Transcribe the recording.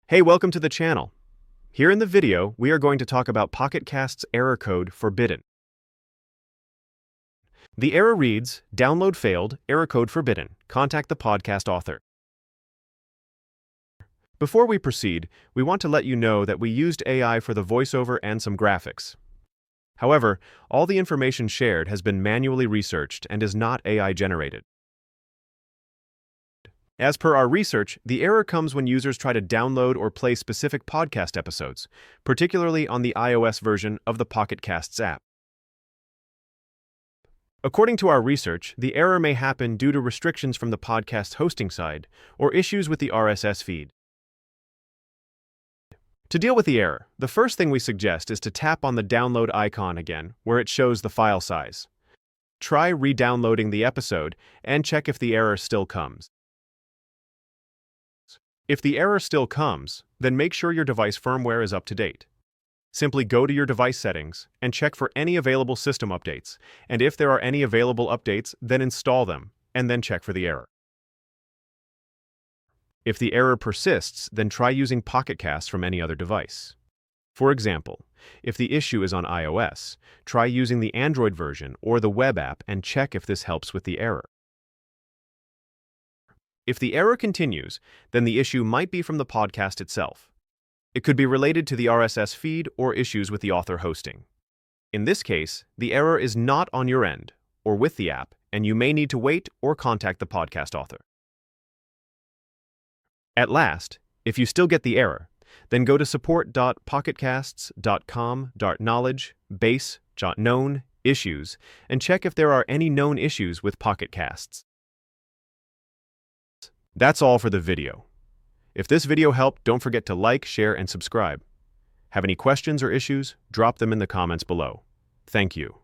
Hey, welcome to the channel. Here in the video, we are going to talk about Pocket Cast's error code forbidden. The error reads, download failed, error code forbidden. Contact the podcast author. Before we proceed, we want to let you know that we used AI for the voiceover and some graphics. However, all the information shared has been manually researched and is not AI generated. As per our research, the error comes when users try to download or play specific podcast episodes, particularly on the iOS version of the Pocket Casts app. According to our research, the error may happen due to restrictions from the podcast hosting side or issues with the RSS feed. To deal with the error, the first thing we suggest is to tap on the download icon again, where it shows the file size. Try re-downloading the episode and check if the error still comes. If the error still comes, then make sure your device firmware is up to date. Simply go to your device settings and check for any available system updates, and if there are any available updates, then install them, and then check for the error. If the error persists, then try using Pocket Casts from any other device. For example, if the issue is on iOS, try using the Android version or the web app and check if this helps with the error. If the error continues, then the issue might be from the podcast itself. It could be related to the RSS feed or issues with the author hosting. In this case, the error is not on your end or with the app, and you may need to wait or contact the podcast author. At last, if you still get the error, then go to support.pocketcasts.com.knowledge-base.known issues and check if there are any known issues with Pocket Casts. That's all for the video. If this video helped, don't forget to like, share, and subscribe. Have any questions or issues? Drop them in the comments below. Thank you.